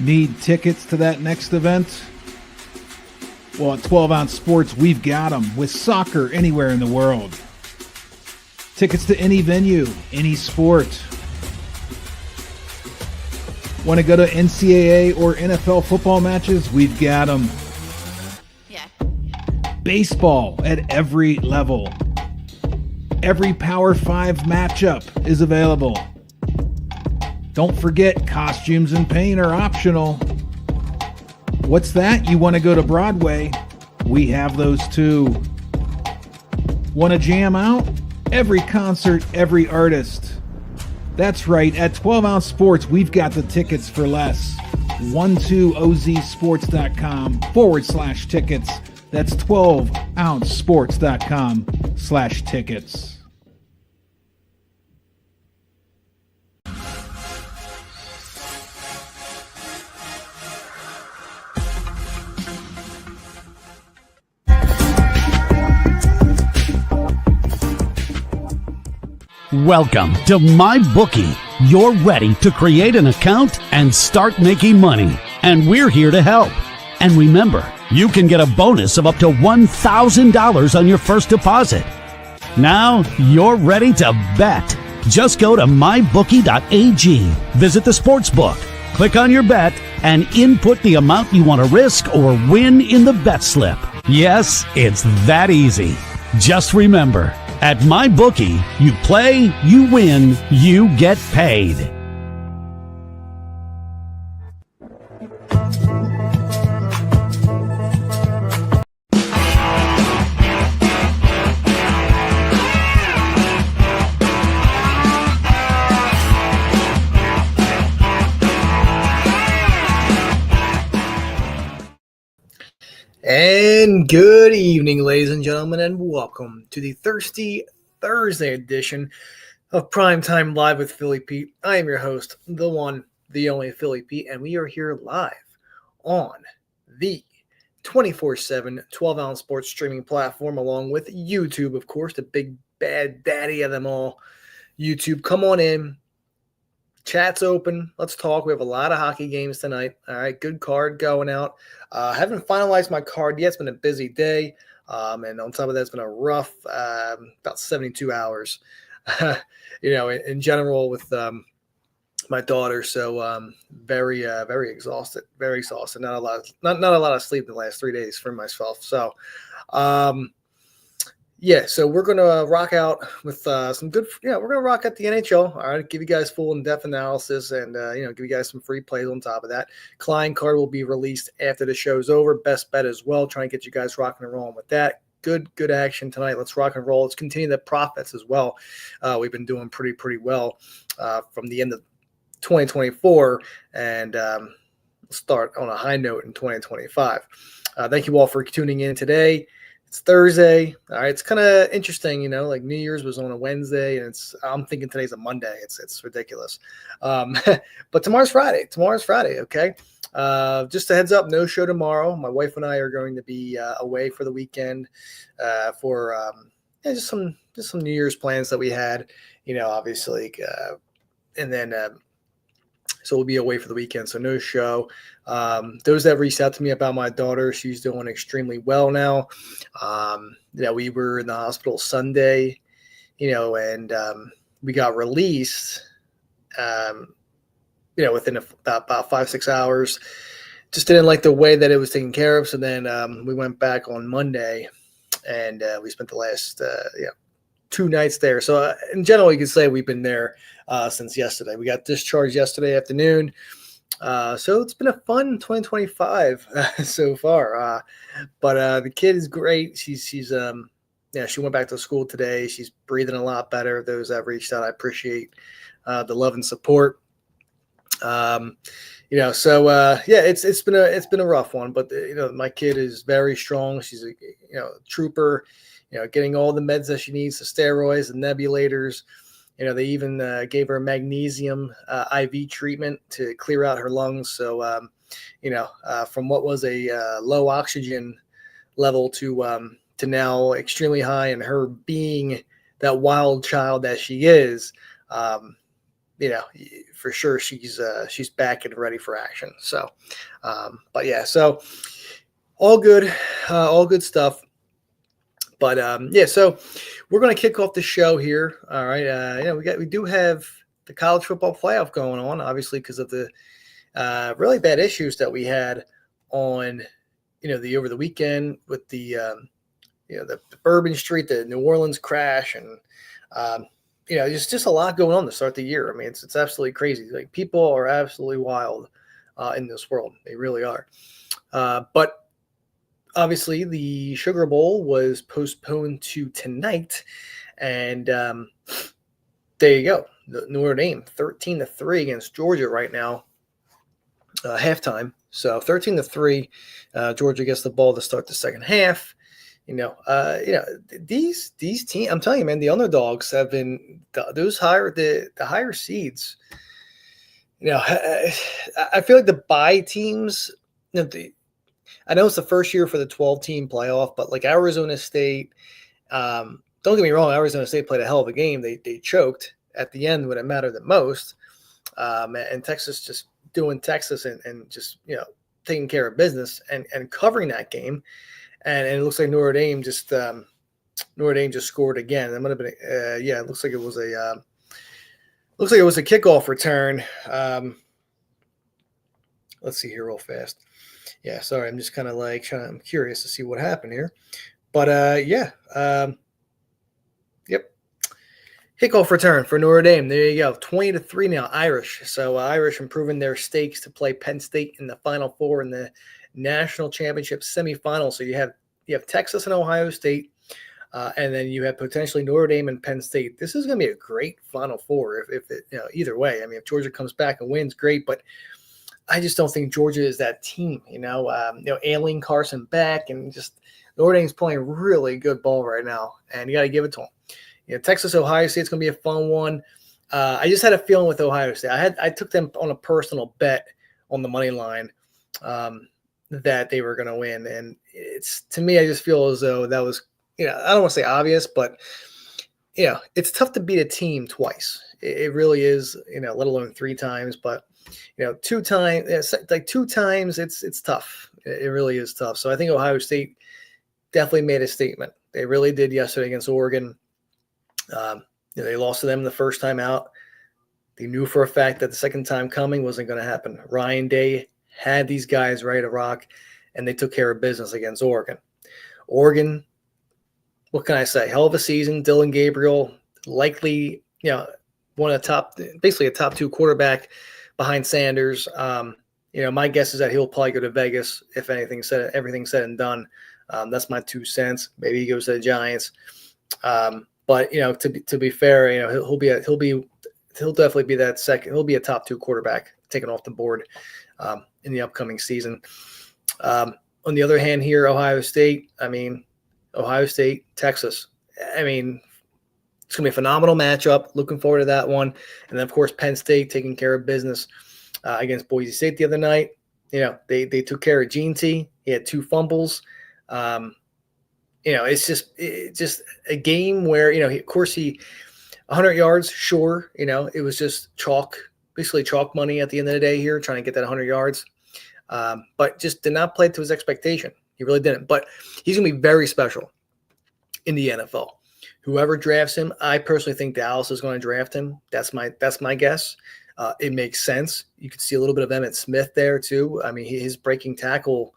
Need tickets to that next event? Well, at 12 Ounce Sports, we've got them with soccer anywhere in the world. Tickets to any venue, any sport. Want to go to NCAA or NFL football matches? We've got them. Yeah. Baseball at every level. Every Power 5 matchup is available. Don't forget, costumes and paint are optional. What's that? You want to go to Broadway? We have those too. Want to jam out? Every concert, every artist. That's right, at 12 Ounce Sports, we've got the tickets for less. 12ozsports.com/tickets. That's 12ouncesports.com/tickets. Welcome to MyBookie. You're ready to create an account and start making money. And we're here to help. And remember, you can get a bonus of up to $1,000 on your first deposit. Now you're ready to bet. Just go to mybookie.ag, visit the sportsbook, click on your bet, and input the amount you want to risk or win in the bet slip. Yes, it's that easy. Just remember, at MyBookie, you play, you win, you get paid. And good evening, ladies and gentlemen, and welcome to the Thirsty Thursday edition of Primetime Live with Philly Pete. I am your host, the one, the only Philly Pete, and we are here live on the 24/7 12-ounce sports streaming platform, along with YouTube, of course, the big bad daddy of them all. YouTube, come on in. Chat's open. Let's talk. We have a lot of hockey games tonight. All right, good card going out. Haven't finalized my card yet. It's been a busy day. And on top of that, it's been a rough about 72 hours, in general with my daughter. So very exhausted, very exhausted. Not a lot of sleep in the last 3 days for myself. So, so we're going to rock out with some good, we're going to rock out the NHL. All right, give you guys full in-depth analysis and, give you guys some free plays on top of that. Klein card will be released after the show's over. Best bet as well. Trying to get you guys rocking and rolling with that. Good action tonight. Let's rock and roll. Let's continue the profits as well. We've been doing pretty well from the end of 2024 and start on a high note in 2025. Thank you all for tuning in today. It's Thursday. All right. It's kind of interesting, like New Year's was on a Wednesday and I'm thinking today's a Monday. It's ridiculous. But tomorrow's Friday. Okay. Just a heads up, no show tomorrow. My wife and I are going to be away for the weekend for just some New Year's plans that we had, obviously. And then so we'll be away for the weekend. So no show. Those that reached out to me about my daughter, she's doing extremely well now. We were in the hospital Sunday, and we got released, within about 5-6 hours. Just didn't like the way that it was taken care of. So then we went back on Monday and we spent the last 2 nights there. So in general, you could say we've been there since yesterday. We got discharged yesterday afternoon. So it's been a fun 2025 so far. But the kid is great. She went back to school today. She's breathing a lot better. Those that reached out, I appreciate the love and support. It's been a rough one, but my kid is very strong. She's a trooper, getting all the meds that she needs, the steroids, the nebulators. They even gave her magnesium IV treatment to clear out her lungs. So, from what was a low oxygen level to now extremely high, and her being that wild child that she is, for sure she's back and ready for action. So, but yeah, so all good stuff. But so we're going to kick off the show here. All right, we do have the college football playoff going on, obviously because of the really bad issues that we had on the over the weekend with the the Bourbon Street, the New Orleans crash, and there's just a lot going on to start the year. I mean, it's absolutely crazy. Like, people are absolutely wild in this world. They really are. But obviously, the Sugar Bowl was postponed to tonight, and there you go. The Notre Dame 13-3 against Georgia right now, halftime. So 13-3, Georgia gets the ball to start the second half. These teams. I'm telling you, man, the underdogs have been the higher seeds. I feel like the bye teams. I know it's the first year for the 12-team playoff, but like Arizona State, don't get me wrong, Arizona State played a hell of a game. They choked at the end when it mattered the most, and Texas just doing Texas and just taking care of business and covering that game. And it looks like Notre Dame just scored again. That might have been it looks like it was a kickoff return. Let's see here real fast. Yeah, sorry, I'm just kind of I'm curious to see what happened here. But yep. Kickoff return for Notre Dame. There you go. 20-3 now, Irish. So Irish improving their stakes to play Penn State in the Final Four in the national championship semifinal. So you have Texas and Ohio State, and then you have potentially Notre Dame and Penn State. This is going to be a great Final Four if it either way. I mean, if Georgia comes back and wins, great, but I just don't think Georgia is that team. Aileen Carson back, and just Notre Dame's playing really good ball right now, and you got to give it to them. Texas, Ohio State's going to be a fun one. I just had a feeling with Ohio State. I took them on a personal bet on the money line that they were going to win, and to me, I just feel as though that was, I don't want to say obvious, but it's tough to beat a team twice. It really is, let alone 3 times. But 2 times, it's tough. It really is tough. So I think Ohio State definitely made a statement. They really did yesterday against Oregon. They lost to them the first time out. They knew for a fact that the second time coming wasn't going to happen. Ryan Day had these guys ready to rock, and they took care of business against Oregon. Oregon, what can I say? Hell of a season. Dylan Gabriel, likely, one of the top, basically a top 2 quarterback behind Sanders. My guess is that he'll probably go to Vegas if everything's said and done. That's my 2 cents. Maybe he goes to the Giants. But to be fair, he'll definitely be that second. He'll be a top 2 quarterback taken off the board in the upcoming season. On the other hand, here Ohio State, Texas. It's gonna be a phenomenal matchup. Looking forward to that one. And then of course Penn State taking care of business against Boise State the other night. They took care of Gene T. He had 2 fumbles. It's just a game where, of course, 100 yards, sure. It was just basically chalk money at the end of the day here, trying to get that 100 yards. But just did not play to his expectation. He really didn't. But he's going to be very special in the NFL. Whoever drafts him, I personally think Dallas is going to draft him. That's my guess. It makes sense. You could see a little bit of Emmitt Smith there too. His breaking tackle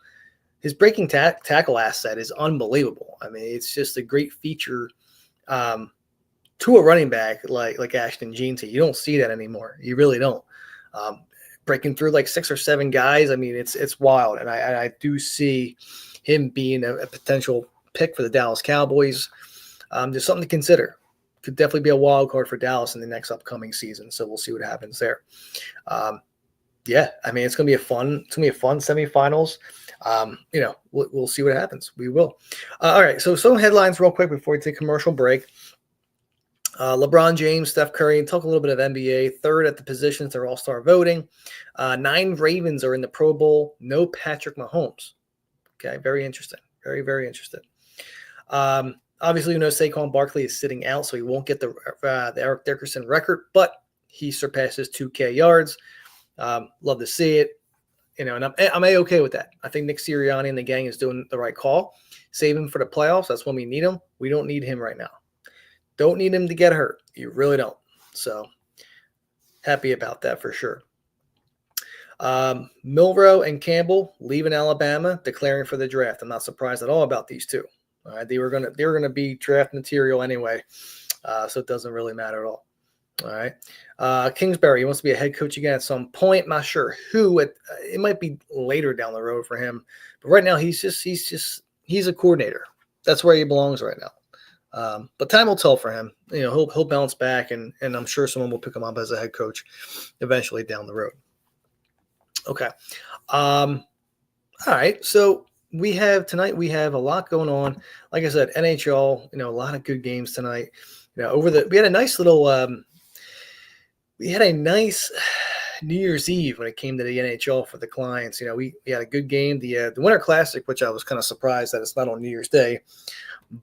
asset is unbelievable. It's just a great feature to a running back like Ashton Jeanty. You don't see that anymore. You really don't. Breaking through like 6 or 7 guys. It's wild. And I do see him being a potential pick for the Dallas Cowboys. Just something to consider. Could definitely be a wild card for Dallas in the next upcoming season. So we'll see what happens there. It's going to be a fun semifinals. We'll see what happens. We will. All right. So some headlines real quick before we take a commercial break. LeBron James, Steph Curry, talk a little bit of NBA. 3rd at the positions, they're all-star voting. 9 Ravens are in the Pro Bowl. No Patrick Mahomes. Okay. Very interesting. Very, very interesting. Obviously, Saquon Barkley is sitting out, so he won't get the Eric Dickerson record, but he surpasses 2K yards. Love to see it. And I'm A-okay with that. I think Nick Sirianni and the gang is doing the right call. Save him for the playoffs. That's when we need him. We don't need him right now. Don't need him to get hurt. You really don't. So happy about that for sure. Milroe and Campbell leaving Alabama, declaring for the draft. I'm not surprised at all about these two. All right, they were gonna be draft material anyway, so it doesn't really matter at all. All right, Kingsbury, he wants to be a head coach again at some point. Not sure who. It might be later down the road for him, but right now he's a coordinator. That's where he belongs right now. But time will tell for him. He'll bounce back, and I'm sure someone will pick him up as a head coach eventually down the road. Okay. All right. So we have a lot going on. Like I said, NHL, a lot of good games tonight. We had a nice little, we had a nice New Year's Eve when it came to the NHL for the clients. We had a good game, the Winter Classic, which I was kind of surprised that it's not on New Year's Day,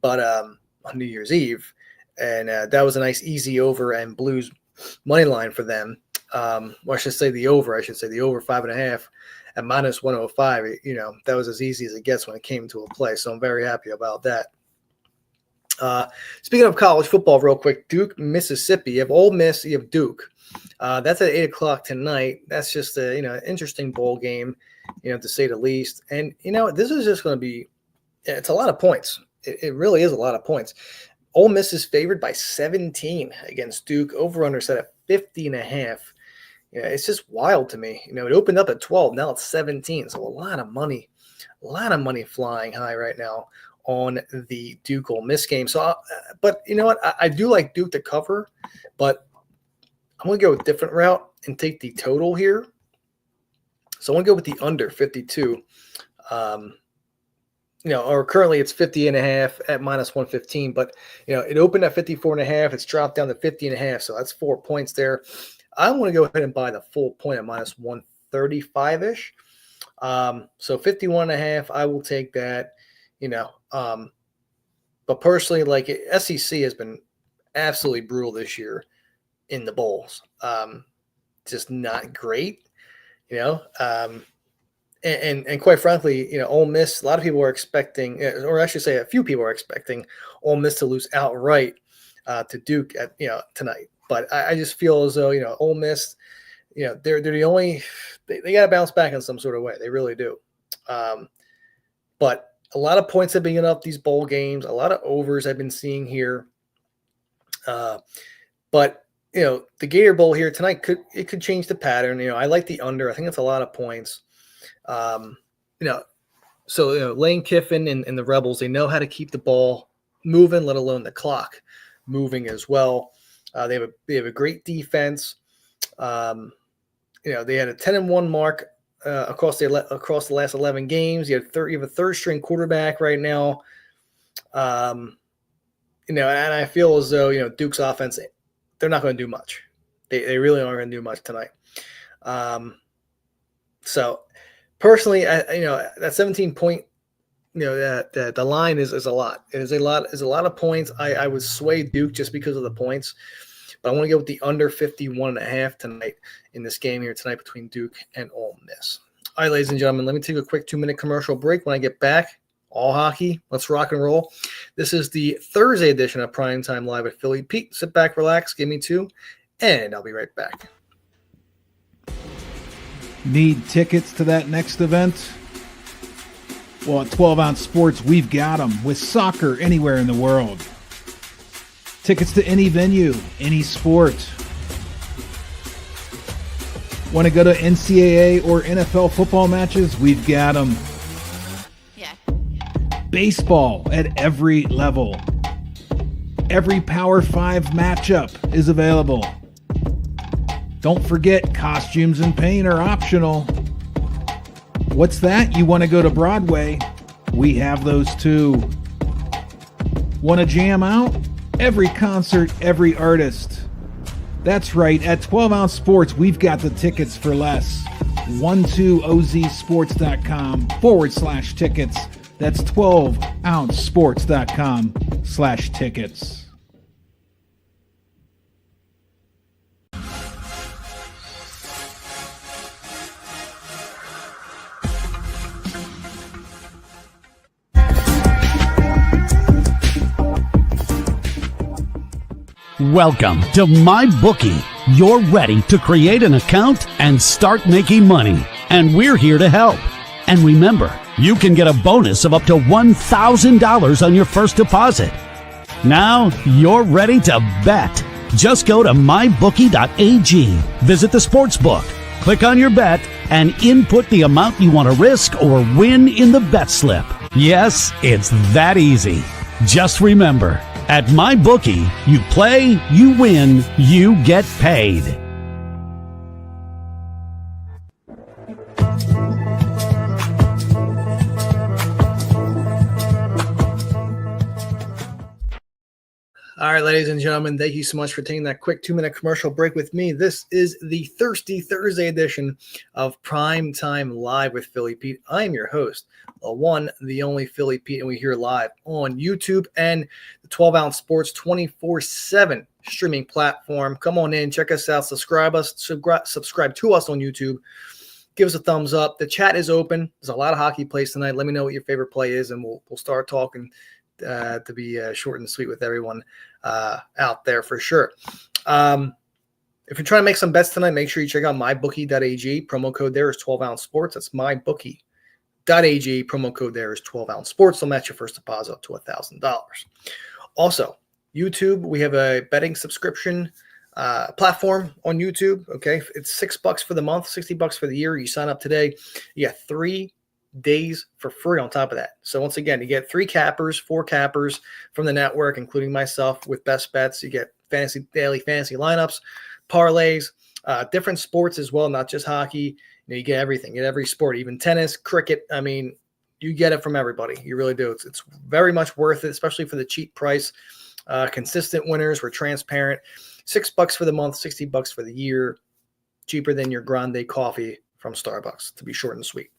but on New Year's Eve. And that was a nice easy over and Blues money line for them. I should say the over 5.5 at minus 105. That was as easy as it gets when it came to a play. So I'm very happy about that. Speaking of college football, real quick, Duke, Mississippi. You have Ole Miss, you have Duke. That's at 8:00 tonight. That's just a interesting bowl game, to say the least. And this is just going to be. It's a lot of points. It really is a lot of points. Ole Miss is favored by 17 against Duke. Over/under set at 50.5. It's just wild to me. It opened up at 12. Now it's 17. So a lot of money flying high right now on the Duke Ole Miss game. So, but you know what? I do like Duke to cover, but I'm going to go a different route and take the total here. So I want to go with the under 52. Or currently it's 50.5 at minus 115, but it opened at 54.5. It's dropped down to 50.5. So that's 4 points there. I want to go ahead and buy the full point at minus 135-ish. So 51.5, I will take that, but personally, SEC has been absolutely brutal this year in the bowls. Just not great, and quite frankly, Ole Miss, a lot of people are expecting, or I should say a few people are expecting Ole Miss to lose outright to Duke at, tonight. But I just feel as though, Ole Miss, they're the only, they got to bounce back in some sort of way. They really do. But a lot of points have been getting up these bowl games, a lot of overs I've been seeing here. But, the Gator Bowl here tonight could change the pattern. I like the under. I think it's a lot of points. So Lane Kiffin and the Rebels, they know how to keep the ball moving, let alone the clock moving as well. They have a great defense. They had a 10-1 mark across the last 11 games. You have a third string quarterback right now. And I feel as though Duke's offense, they're not going to do much. They really aren't going to do much tonight. So personally, that 17 point, that the line is a lot. It is a lot of points. I would sway Duke just because of the points, but I want to go with the under 51.5 tonight in this game here tonight between Duke and Ole Miss. All right, ladies and gentlemen, let me take a quick 2-minute commercial break. When I get back, all hockey, let's rock and roll. This is the Thursday edition of Primetime Live at Philly. Pete, sit back, relax, give me two, and I'll be right back. Need tickets to that next event? Well, at 12 Ounce Sports, we've got them with soccer anywhere in the world. Tickets to any venue, any sport. Want to go to NCAA or NFL football matches? We've got them. Yeah. Baseball at every level. Every Power 5 matchup is available. Don't forget, costumes and paint are optional. What's that? You want to go to Broadway? We have those too. Want to jam out? Every concert, every artist. That's right, at 12 Ounce Sports, we've got the tickets for less. 12ozsports.com/tickets. That's 12ouncesports.com/tickets. Welcome to MyBookie. You're ready to create an account and start making money. And we're here to help. And remember, you can get a bonus of up to $1,000 on your first deposit. Now you're ready to bet. Just go to mybookie.ag, visit the sportsbook, click on your bet, and input the amount you want to risk or win in the bet slip. Yes, it's that easy. Just remember, at MyBookie, you play, you win, you get paid. All right, ladies and gentlemen, thank you so much for taking that quick 2-minute commercial break with me. This is the Thirsty Thursday edition of Primetime Live with Philly Pete. I am your host, the one, the only Philly Pete, and we're here live on YouTube and the 12-Ounce Sports 24/7 streaming platform. Come on in, check us out, subscribe to us on YouTube. Give us a thumbs up. The chat is open. There's a lot of hockey plays tonight. Let me know what your favorite play is, and we'll start talking to be short and sweet with everyone out there for sure. If you're trying to make some bets tonight, make sure you check out mybookie.ag. Promo code there is 12-Ounce Sports. That's mybookie.ag. Promo code there is 12-Ounce Sports. They'll match your first deposit up to $1,000. Also, YouTube, we have a betting subscription platform on YouTube. Okay, it's $6 for the month, $60 for the year. You sign up today, you get 3 days for free on top of that. So once again, you get 4 cappers from the network, including myself with best bets. You get daily fantasy lineups, parlays, different sports as well, not just hockey. You get everything, you get every sport, even tennis, cricket. I mean, you get it from everybody. You really do. It's very much worth it, especially for the cheap price. Consistent winners. We're transparent. $6 for the month, $60 for the year. Cheaper than your grande coffee from Starbucks, to be short and sweet.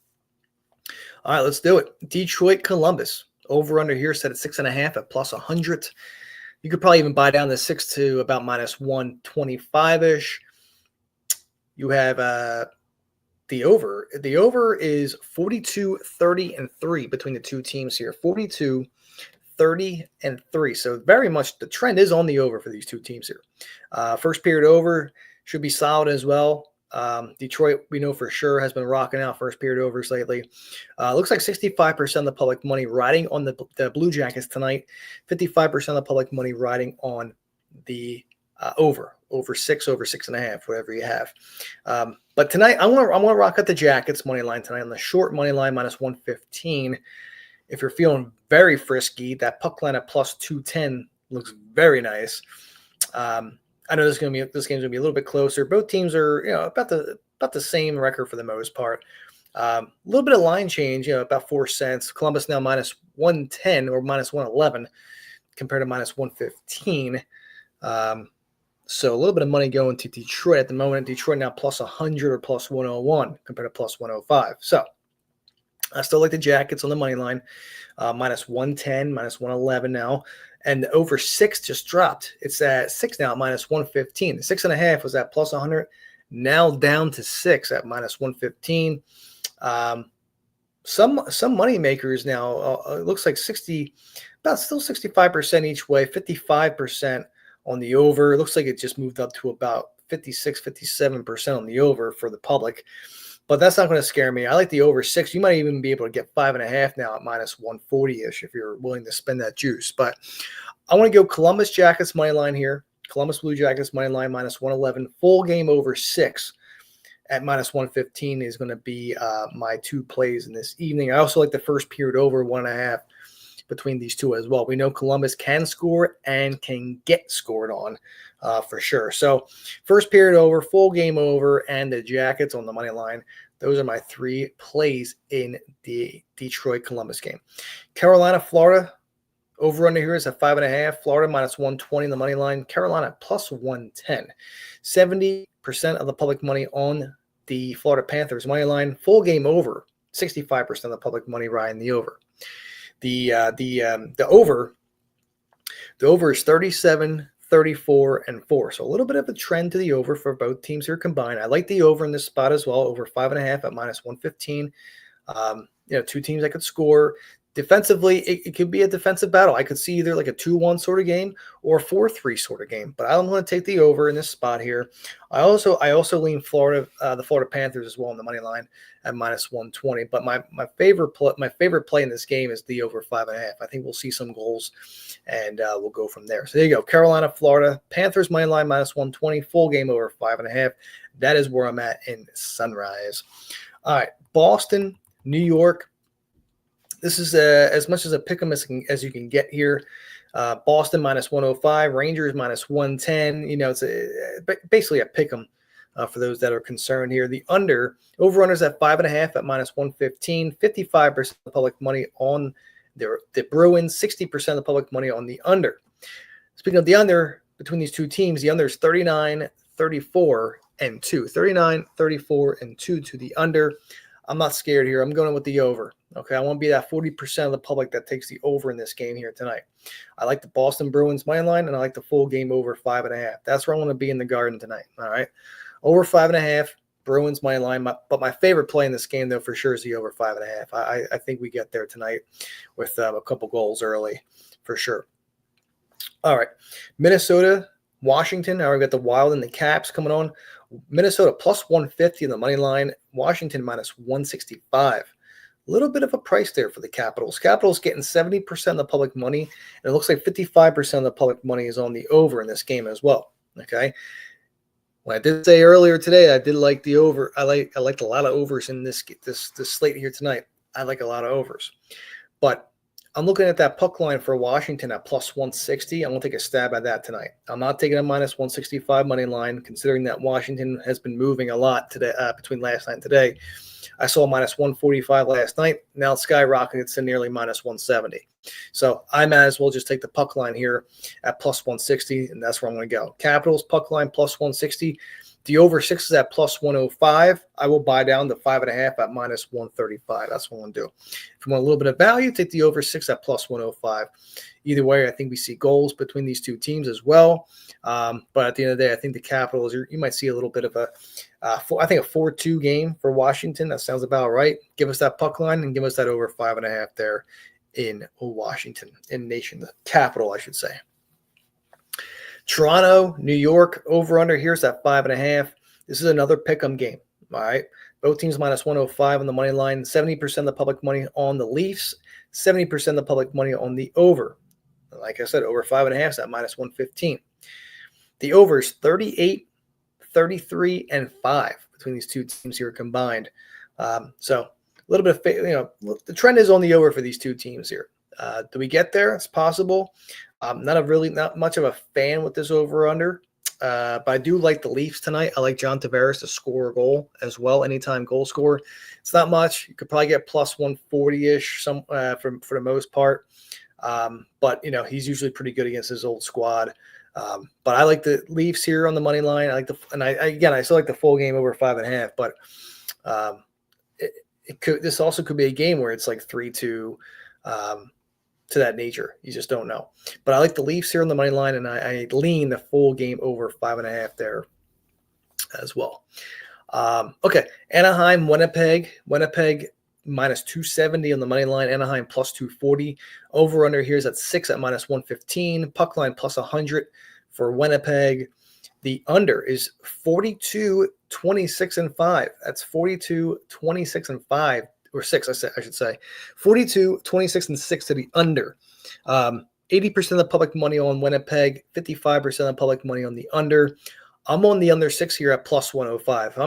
All right, let's do it. Detroit, Columbus. Over under here set at 6.5 at plus 100. You could probably even buy down the 6 to about minus 125-ish. You have the over. The over is 42, 30, and 3 between the two teams here. 42, 30, and 3. So very much the trend is on the over for these two teams here. First period over should be solid as well. Detroit, we know for sure, has been rocking out first period overs lately. Looks like 65% of the public money riding on the Blue Jackets tonight. 55% of the public money riding on the over 6, over 6.5, whatever you have. But tonight, I want to rock out the Jackets money line tonight on the short money line minus 115. If you're feeling very frisky, that puck line at plus 210 looks very nice. I know this game's gonna be a little bit closer. Both teams are, about the same record for the most part. A little bit of line change, about 4 cents. Columbus now minus 110 or minus 111 compared to minus 115. So a little bit of money going to Detroit at the moment. Detroit now plus 100 or plus 101 compared to plus 105. So I still like the Jackets on the money line, minus 110, minus 111 now. And the over 6 just dropped. It's at 6 now, minus 115. The 6.5 was at plus 100, now down to 6 at minus 115. Some money makers now. It looks like still 65% each way, 55% on the over. It looks like it just moved up to about 56, 57% on the over for the public. But that's not going to scare me. I like the over 6. You might even be able to get 5.5 now at minus 140-ish if you're willing to spend that juice. But I want to go Columbus Jackets money line here. Columbus Blue Jackets money line minus 111. Full game over 6 at minus 115 is going to be my 2 plays in this evening. I also like the first period over 1.5 between these two as well. We know Columbus can score and can get scored on for sure. So first period over, full game over, and the Jackets on the money line. Those are my 3 plays in the Detroit-Columbus game. Carolina, Florida, over under here is at 5.5. Florida minus 120 on the money line. Carolina plus 110. 70% of the public money on the Florida Panthers money line. Full game over. 65% of the public money riding the over. The over is 37, 34, and 4. So a little bit of a trend to the over for both teams here combined. I like the over in this spot as well, over 5.5 at minus 115. Two teams that could score. Defensively, it could be a defensive battle. I could see either like a 2-1 sort of game or a 4-3 sort of game, but I'm going to take the over in this spot here. I also lean Florida, the Florida Panthers as well on the money line at -120. But my favorite play in this game is the over 5.5. I think we'll see some goals, and we'll go from there. So there you go, Carolina, Florida Panthers money line -120, full game over 5.5. That is where I'm at in Sunrise. All right, Boston, New York. This is as much as a pick 'em as you can get here. Boston -105, Rangers -110. It's basically a pick 'em for those that are concerned here. The over-under is at 5.5 at -115. 55% of the public money on the Bruins, 60% of the public money on the under. Speaking of the under, between these two teams, the under is 39, 34, and 2. 39, 34, and 2 to the under. I'm not scared here. I'm going with the over. Okay, I want to be that 40% of the public that takes the over in this game here tonight. I like the Boston Bruins money line, and I like the full game over 5.5. That's where I want to be in the Garden tonight. All right, over 5.5, Bruins money line. But my favorite play in this game, though, for sure is the over 5.5. I think we get there tonight with a couple goals early, for sure. All right, Minnesota, Washington. Now we've got the Wild and the Caps coming on. Minnesota +150 in the money line. Washington -165. A little bit of a price there for the Capitals. Capitals getting 70% of the public money, and it looks like 55% of the public money is on the over in this game as well. Okay. Well, I did say earlier today I did like the over. I liked a lot of overs in this slate here tonight. I like a lot of overs, but I'm looking at that puck line for Washington at +160. I'm going to take a stab at that tonight. I'm not taking a -165 money line, considering that Washington has been moving a lot today between last night and today. I saw -145 last night. Now it's skyrocketed to nearly -170. So I might as well just take the puck line here at +160, and that's where I'm going to go. Capitals puck line +160. The over 6 is at +105. I will buy down to 5.5 at -135. That's what I'm going to do. If you want a little bit of value, take the over 6 at +105. Either way, I think we see goals between these two teams as well. But at the end of the day, I think the Capitals, you might see a little bit of a 4-2 game for Washington. That sounds about right. Give us that puck line and give us that over 5.5 there in Washington, in the capital, I should say. Toronto, New York, over-under here's at 5.5. This is another pick-em game, all right? Both teams -105 on the money line, 70% of the public money on the Leafs, 70% of the public money on the over. Like I said, over 5.5 is at -115. The over is 38, 33, and 5 between these two teams here combined. So a little bit of, the trend is on the over for these two teams here. Do we get there? It's possible. Not much of a fan with this over/under, but I do like the Leafs tonight. I like John Tavares to score a goal as well, anytime goal scorer. It's not much. You could probably get +140-ish for the most part, but he's usually pretty good against his old squad. But I like the Leafs here on the money line. I still like the full game over 5.5. But this also could be a game where it's like 3-2. To that nature. You just don't know. But I like the Leafs here on the money line, and I lean the full game over 5.5 there as well. Okay, Anaheim, Winnipeg. Winnipeg -270 on the money line. Anaheim +240. Over/under here is at 6 at -115. Puck line +100 for Winnipeg. The under is 42, 26, and 5. That's 42, 26, and 5. Or 6, I should say. 42, 26, and 6 to the under. 80% of the public money on Winnipeg, 55% of the public money on the under. I'm on the under 6 here at +105.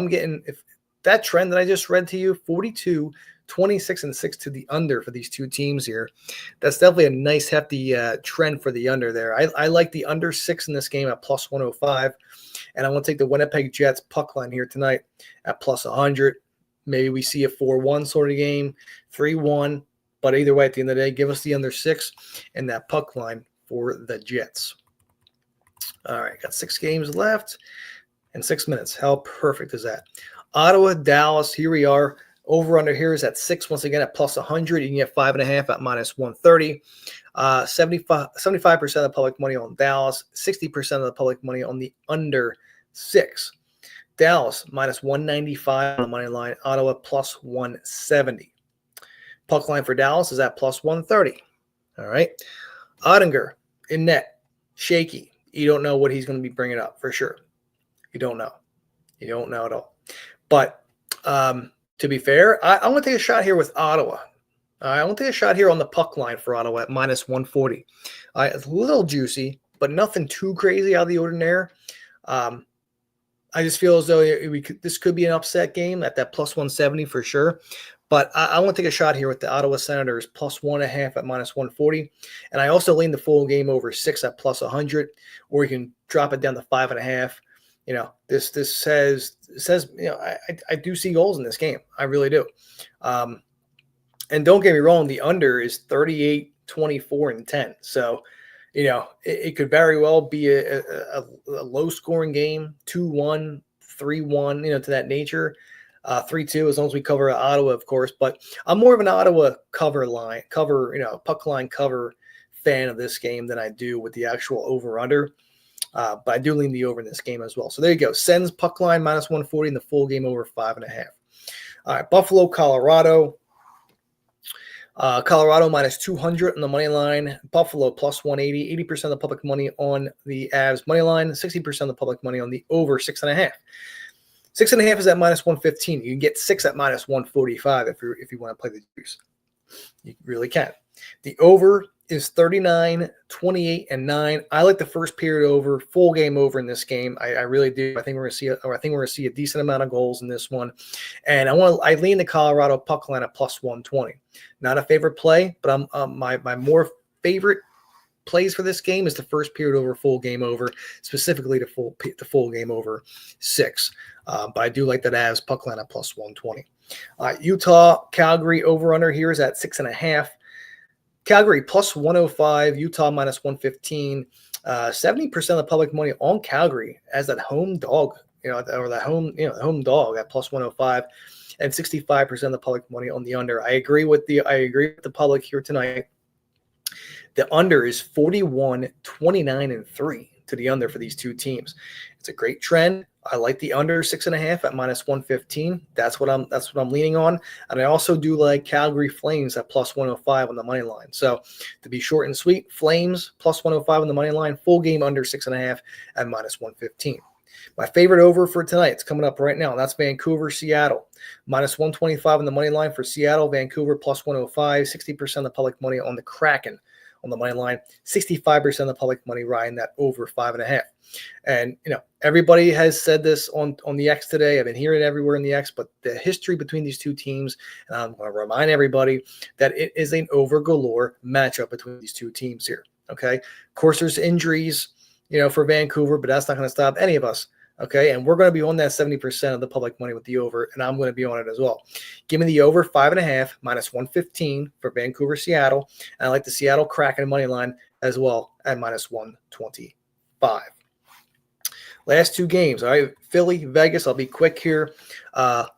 If that trend that I just read to you, 42, 26, and 6 to the under for these two teams here, that's definitely a nice hefty trend for the under there. I like the under 6 in this game at +105, and I want to take the Winnipeg Jets puck line here tonight at +100. Maybe we see a 4-1 sort of game, 3-1. But either way, at the end of the day, give us the under 6 and that puck line for the Jets. All right, got 6 games left and 6 minutes. How perfect is that? Ottawa, Dallas, here we are. Over-under here is at 6, once again, at +100. You can get 5.5 at -130. 75% of the public money on Dallas, 60% of the public money on the under 6. Dallas -195 on the money line. Ottawa +170. Puck line for Dallas is at plus 130. All right. Ottinger in net, shaky. You don't know what he's going to be bringing up for sure. You don't know. You don't know at all. But to be fair, I want to take a shot here with Ottawa. I want to take a shot here on the puck line for Ottawa at minus 140. It's a little juicy, but nothing too crazy out of the ordinary. I just feel as though this could be an upset game at that plus 170 for sure. But I want to take a shot here with the Ottawa Senators plus 1.5 at minus 140. And I also lean the full game over 6 at plus 100, or you can drop it down to 5.5. You know, this says, you know, I do see goals in this game. I really do. And don't get me wrong, the under is 38, 24, and 10. So, you know, it could very well be a low-scoring game, 2-1, 3-1, you know, to that nature. 3-2, as long as we cover Ottawa, of course. But I'm more of an Ottawa puck line cover fan of this game than I do with the actual over-under. But I do lean the over in this game as well. So there you go. Sens puck line minus 140 and the full game over 5.5. All right, Buffalo, Colorado. Colorado minus 200 on the money line. Buffalo plus 180. 80% of the public money on the Avs money line. 60% of the public money on the over 6.5. 6.5 is at minus 115. You can get 6 at minus 145 if you want to play the juice. You really can. The over is 39, 28, and 9. I like the first period over, full game over in this game. I really do. I think we're going to see a decent amount of goals in this one. And I lean the Colorado puck line at plus 120. Not a favorite play, but my more favorite plays for this game is the first period over, full game over, specifically the full game over 6. But I do like that Avs puck line at plus 120. Utah, Calgary over under here is at 6.5. Calgary plus 105, Utah minus 115. 70% of the public money on Calgary as that home dog, or that home dog at plus 105, and 65% of the public money on the under. I agree with the public here tonight. The under is 41, 29, and 3 to the under for these two teams. It's a great trend. I like the under 6.5 at minus 115. That's what I'm leaning on. And I also do like Calgary Flames at plus 105 on the money line. So to be short and sweet, Flames plus 105 on the money line, full game under 6.5 at minus 115. My favorite over for tonight, it's coming up right now. That's Vancouver, Seattle. Minus 125 on the money line for Seattle. Vancouver plus 105. 60% of the public money on the Kraken on the money line. 65% of the public money riding that over 5.5. And, everybody has said this on the X today. I've been hearing it everywhere in the X, but the history between these two teams, and I'm going to remind everybody that it is an over galore matchup between these two teams here. Okay. Of course, there's injuries, for Vancouver, but that's not going to stop any of us. Okay. And we're going to be on that 70% of the public money with the over, and I'm going to be on it as well. Give me the over 5.5 minus 115 for Vancouver, Seattle. And I like the Seattle Kraken money line as well at minus 125. Last two games. All right. Philly, Vegas. I'll be quick here.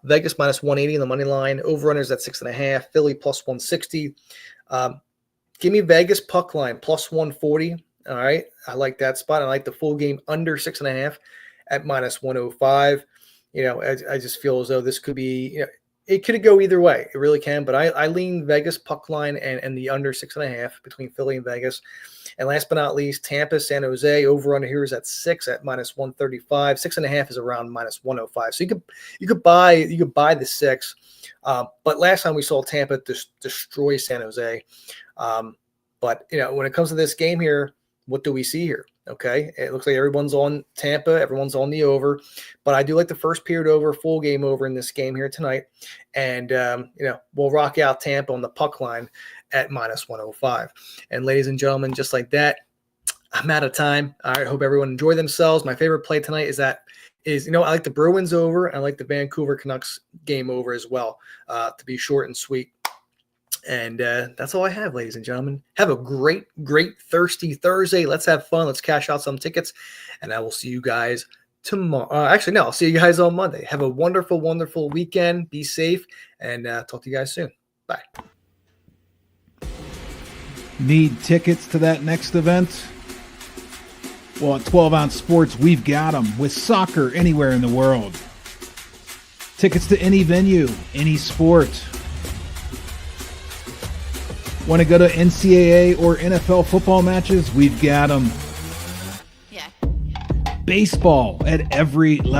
Vegas minus 180 in the money line. Over-runners at 6.5. Philly plus 160. Give me Vegas puck line plus 140. All right. I like that spot. I like the full game under 6.5 at minus 105. I just feel as though this could be, it could go either way. It really can. But I lean Vegas puck line and the under 6.5 between Philly and Vegas. And last but not least, Tampa, San Jose, over under here is at 6 at minus 135. 6.5 is around minus 105. So you could buy the 6. But last time we saw Tampa destroy San Jose. But when it comes to this game here, what do we see here? Okay, it looks like everyone's on Tampa, everyone's on the over, but I do like the first period over, full game over in this game here tonight, and we'll rock out Tampa on the puck line at minus 105. And ladies and gentlemen, just like that, I'm out of time. All right, hope everyone enjoyed themselves. My favorite play tonight is I like the Bruins over, and I like the Vancouver Canucks game over as well, to be short and sweet. And that's all I have, ladies and gentlemen. Have a great, great thirsty Thursday. Let's have fun. Let's cash out some tickets. And I will see you guys tomorrow. I'll see you guys on Monday. Have a wonderful, wonderful weekend. Be safe. And talk to you guys soon. Bye. Need tickets to that next event? Well, at 12 Ounce Sports, we've got them with soccer anywhere in the world. Tickets to any venue, any sport. Want to go to NCAA or NFL football matches? We've got them. Yeah. Baseball at every level.